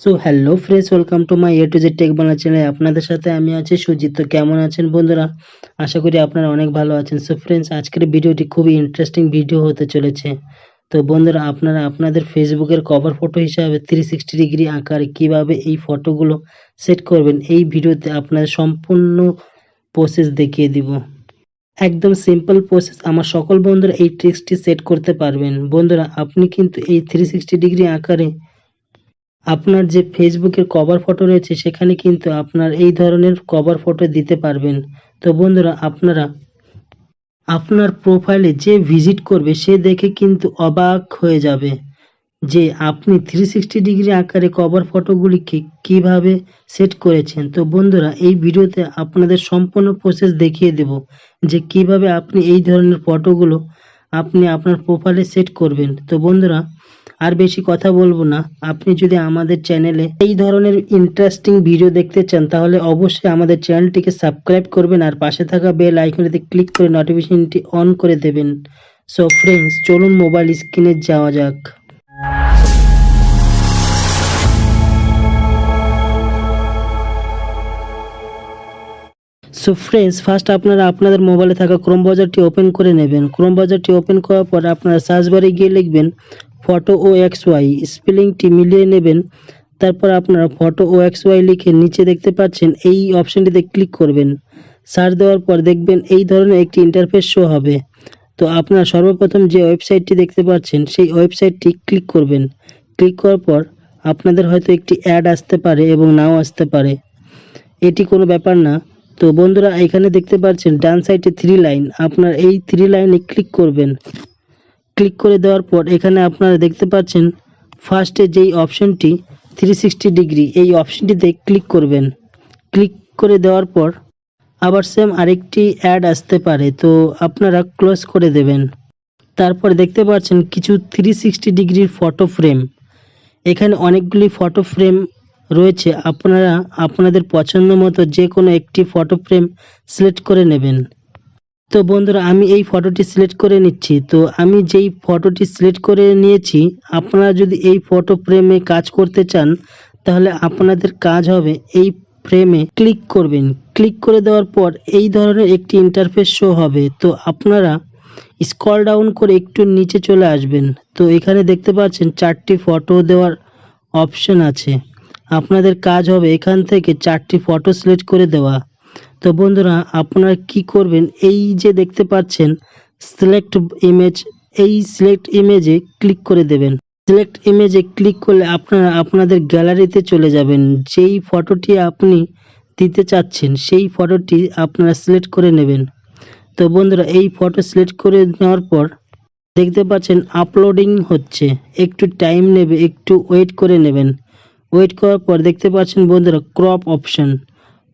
So hello friends, welcome to my A to Z take Bangla চ্যানেলে। আপনাদের সাথে আমি আছি সুজিত। তো কেমন আছেন বন্ধুরা? আশা করি আপনারা অনেক ভালো আছেন। সো ফ্রেন্ডস, আজকের ভিডিওটি খুবই ইন্টারেস্টিং ভিডিও হতে চলেছে। তো বন্ধুরা, আপনারা আপনাদের ফেসবুকের কভার ফটো হিসাবে 360 ডিগ্রি আকারে কিভাবে এই ফটোগুলো সেট করবেন, এই ভিডিওতে আপনাদের সম্পূর্ণ প্রসেস দেখিয়ে দিব। একদম সিম্পল প্রসেস, আমার সকল বন্ধুরা এই ট্রিক্সটি সেট করতে পারবেন। বন্ধুরা, আপনি কিন্তু এই 360 ডিগ্রি আকারে আপনার যে ফেসবুকের কভার ফটো রয়েছে সেখানে কিন্তু আপনার এই ধরনের কভার ফটো দিতে পারবেন। তো বন্ধুরা, আপনারা আপনার প্রোফাইলে যে ভিজিট করবে সে দেখে কিন্তু অবাক হয়ে যাবে যে আপনি 360 ডিগ্রি আকারে কভার ফটোগুলিকে কিভাবে সেট করেছেন। তো বন্ধুরা, এই ভিডিওতে আপনাদের সম্পূর্ণ প্রসেস দেখিয়ে দেব যে কিভাবে আপনি এই ধরনের ফটোগুলো আপনি আপনার প্রোফাইলে সেট করবেন। তো বন্ধুরা, আর বেশি কথা বলবো না। আপনি যদি আমাদের চ্যানেলে এই ধরনের ইন্টারেস্টিং ভিডিও দেখতে চান তাহলে অবশ্যই আমাদের চ্যানেলটিকে সাবস্ক্রাইব করবেন আর পাশে থাকা বেল আইকনটিতে ক্লিক করে নোটিফিকেশনটি অন করে দেবেন। সো ফ্রেন্ডস, চলুন মোবাইল স্ক্রিনে যাওয়া যাক। সো ফ্রেন্ডস, ফার্স্ট আপনারা আপনাদের মোবাইলে থাকা ক্রোম ব্রাউজারটি ওপেন করে নেবেন। ক্রোম ব্রাউজারটি ওপেন করার পর আপনারা সার্চ বারে গিয়ে লিখবেন ফটো ও এক্স ওয়াই, স্পেলিংটি মিলিয়ে নেবেন। তারপর আপনারা ফটো ও এক্স ওয়াই লিখে নিচে দেখতে পাচ্ছেন এই অপশনটিতে ক্লিক করবেন। সার্চ দেওয়ার পর দেখবেন এই ধরনের একটি ইন্টারফেস শো হবে। তো আপনারা সর্বপ্রথম যে ওয়েবসাইটটি দেখতে পাচ্ছেন সেই ওয়েবসাইটটি ক্লিক করবেন। ক্লিক করার পর আপনাদের হয়তো একটি অ্যাড আসতে পারে এবং নাও আসতে পারে, এটি কোনো ব্যাপার না। তো বন্ধুরা, এখানে দেখতে পাচ্ছেন ডান সাইডে 3 লাইন, আপনার এই 3 লাইনে ক্লিক করবেন। ক্লিক করে দেওয়ার পর এখানে আপনারা দেখতে পাচ্ছেন ফার্স্টে যেই অপশনটি 360 ডিগ্রি, এই অপশনটিতে ক্লিক করবেন। ক্লিক করে দেওয়ার পর আবার সেম আরেকটি অ্যাড আসতে পারে, তো আপনারা ক্লোজ করে দেবেন। তারপর দেখতে পাচ্ছেন কিছু 360 ডিগ্রির ফটো ফ্রেম, এখানে অনেকগুলি ফটো ফ্রেম রয়েছে। আপনারা আপনাদের পছন্দ মতো যে কোনো একটি ফটো ফ্রেম সিলেক্ট করে নেবেন। তো বন্ধুরা, আমি এই ফটোটি সিলেক্ট করে নিচ্ছি। তো আমি যেই ফটোটি সিলেক্ট করে নিয়েছি, আপনারা যদি এই ফটো ফ্রেমে কাজ করতে চান তাহলে আপনাদের কাজ হবে এই ফ্রেমে ক্লিক করবেন। ক্লিক করে দেওয়ার পর এই ধরনের একটি ইন্টারফেস শো হবে। তো আপনারা স্ক্রল ডাউন করে একটু নিচে চলে আসবেন। তো এখানে দেখতে পাচ্ছেন 4টি ফটো দেওয়ার অপশন আছে। আপনাদের কাজ হবে এখান থেকে 4টি ফটো সিলেক্ট করে দেওয়া। তো বন্ধুরা, আপনারা কি করবেন, এই যে দেখতে পাচ্ছেন সিলেক্ট ইমেজ, এই সিলেক্ট ইমেজে ক্লিক করে দেবেন। সিলেক্ট ইমেজে ক্লিক করলে আপনারা আপনাদের গ্যালারিতে চলে যাবেন। যেই ফটোটি আপনি দিতে চাচ্ছেন সেই ফটোটি আপনারা সিলেক্ট করে নেবেন। তো বন্ধুরা, এই ফটো সিলেক্ট করে নেওয়ার পর দেখতে পাচ্ছেন আপলোডিং হচ্ছে, একটু টাইম নেবে, একটু ওয়েট করে নেবেন। ওয়েট করার পর দেখতে পাচ্ছেন বন্ধুরা ক্রপ অপশন,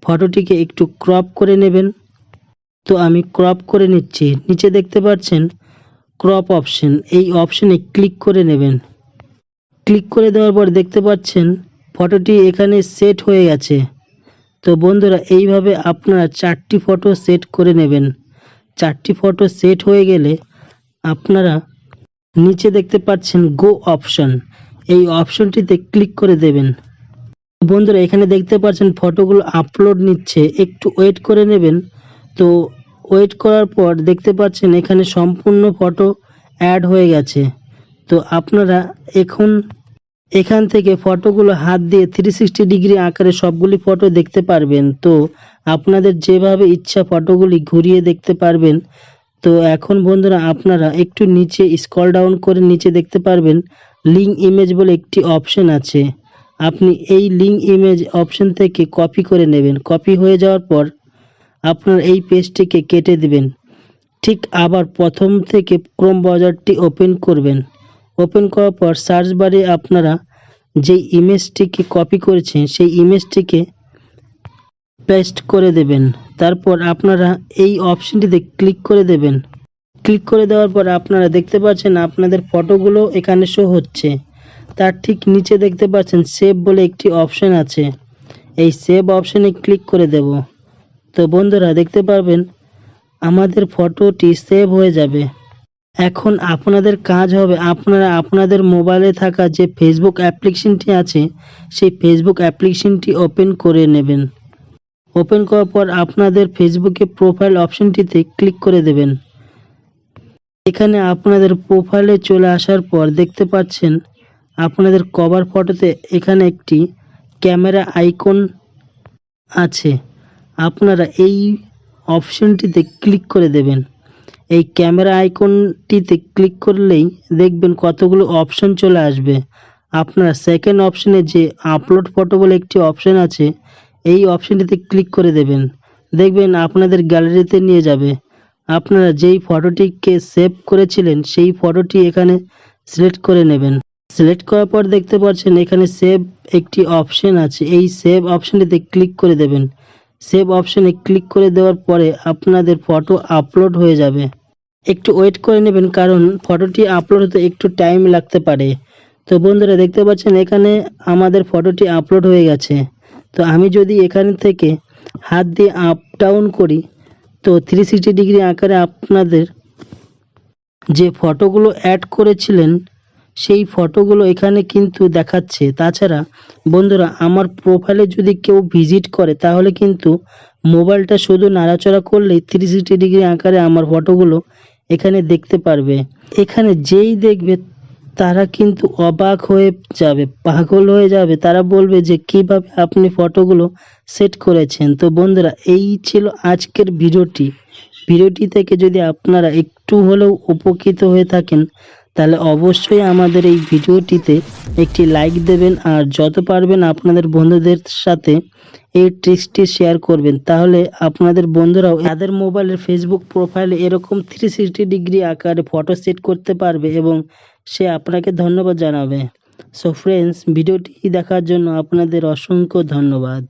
ফটোটিকে একটু ক্রপ করে নেবেন। তো আমি ক্রপ করে নিচ্ছি। নিচে দেখতে পাচ্ছেন ক্রপ অপশন, এই অপশনে ক্লিক করে নেবেন। ক্লিক করে দেওয়ার পর দেখতে পাচ্ছেন ফটোটি এখানে সেট হয়ে গেছে। তো বন্ধুরা, এইভাবে আপনারা 4টি ফটো সেট করে নেবেন। 4টি ফটো সেট হয়ে গেলে আপনারা নিচে দেখতে পাচ্ছেন গো অপশন, এই অপশনটিতে ক্লিক করে দেবেন। বন্ধুরা, এখানে দেখতে পাচ্ছেন ফটোগুলো আপলোড নিচ্ছে, একটু ওয়েট করে নেবেন। তো ওয়েট করার পর দেখতে পাচ্ছেন এখানে সম্পূর্ণ ফটো অ্যাড হয়ে গেছে। তো আপনারা এখান থেকে ফটোগুলো হাত দিয়ে 360 ডিগ্রি আকারে সবগুলি ফটো দেখতে পারবেন। তো আপনাদের যেভাবে ইচ্ছা ফটোগুলি ঘুরিয়ে দেখতে পারবেন। তো এখন বন্ধুরা, আপনারা একটু নিচে স্ক্রল ডাউন করে নিচে দেখতে পারবেন লিঙ্ক ইমেজ বলে একটি অপশন আছে। আপনি এই লিঙ্ক ইমেজ অপশন থেকে কপি করে নেবেন। কপি হয়ে যাওয়ার পর আপনার এই পেজটিকে কেটে দিবেন। ঠিক আবার প্রথম থেকে ক্রোম ব্রাউজারটি ওপেন করবেন। ওপেন করার পর সার্চ বারে আপনারা যেই ইমেজটিকে কপি করেছেন সেই ইমেজটিকে পেস্ট করে দেবেন। তারপর আপনারা এই অপশনটিতে ক্লিক করে দেবেন। ক্লিক করে দেওয়ার পর আপনারা দেখতে পাচ্ছেন আপনাদের ফটোগুলো এখানে শো হচ্ছে। তার ঠিক নিচে দেখতে পাচ্ছেন সেভ বলে একটি অপশন আছে, এই সেভ অপশনে ক্লিক করে দেব। তো বন্ধুরা, দেখতে পারবেন আমাদের ফটোটি সেভ হয়ে যাবে। এখন আপনাদের কাজ হবে আপনারা আপনাদের মোবাইলে থাকা যে ফেসবুক অ্যাপ্লিকেশনটি আছে সেই ফেসবুক অ্যাপ্লিকেশনটি ওপেন করে নেবেন। ওপেন করার পর আপনাদের ফেসবুকে প্রোফাইল অপশনটিতে ক্লিক করে দেবেন। এখানে আপনাদের প্রোফাইলে চলে আসার পর দেখতে পাচ্ছেন আপনাদের কভার ফটোতে এখানে একটি ক্যামেরা আইকন আছে। আপনারা এই অপশনটিতে ক্লিক করে দেবেন। এই ক্যামেরা আইকনটিতে ক্লিক করলেই দেখবেন কতগুলো অপশন চলে আসবে। আপনারা সেকেন্ড অপশনে যে আপলোড ফটো বলে একটি অপশন আছে এই অপশনটিতে ক্লিক করে দেবেন। দেখবেন আপনাদের গ্যালারিতে নিয়ে যাবে। আপনারা যেই ফটোটিকে সেভ করেছিলেন সেই ফটোটি এখানে সিলেক্ট করে নেবেন। সিলেক্ট করার পর দেখতে পাচ্ছেন এখানে সেভ একটি অপশন আছে, এই সেভ অপশনটিতে ক্লিক করে দেবেন। সেভ অপশনে ক্লিক করে দেওয়ার পরে আপনাদের ফটো আপলোড হয়ে যাবে। একটু ওয়েট করে নেবেন কারণ ফটোটি আপলোড হতে একটু টাইম লাগতে পারে। তো বন্ধুরা দেখতে পাচ্ছেন এখানে আমাদের ফটোটি আপলোড হয়ে গেছে। তো আমি যদি এখান থেকে হাত দিয়ে আপ ডাউন করি তো 360 ডিগ্রি আকারে আপনাদের যে ফটোগুলো অ্যাড করেছিলেন সেই ফটোগুলো এখানে কিন্তু দেখাচ্ছে। তাছাড়া বন্ধুরা আমার প্রোফাইলে যদি কেউ ভিজিট করে তাহলে কিন্তু মোবাইলটা শুধু নাড়াচাড়া করলেই 360 ডিগ্রি আকারে আমার ফটোগুলো এখানে দেখতে পারবে। এখানে যেই দেখবে তারা কিন্তু অবাক হয়ে যাবে, পাগল হয়ে যাবে। তারা বলবে যে কিভাবে আপনি ফটোগুলো সেট করেছেন। তো বন্ধুরা এই ছিল আজকের ভিডিওটি থেকে যদি আপনারা একটু হলেও উপকৃত হয়ে থাকেন তাহলে অবশ্যই আমাদের এই ভিডিওটিতে একটি লাইক দেবেন আর যত পারবেন আপনাদের বন্ধুদের সাথে এই ট্রিক্সটি শেয়ার করবেন। তাহলে আপনাদের বন্ধুরাও তাদের মোবাইলের ফেসবুক প্রোফাইলে এরকম 360 ডিগ্রি আকারে ফটো সেট করতে পারবে এবং সে আপনাকে ধন্যবাদ জানাবে। সো ফ্রেন্ডস, ভিডিওটি দেখার জন্য আপনাদের অসংখ্য ধন্যবাদ।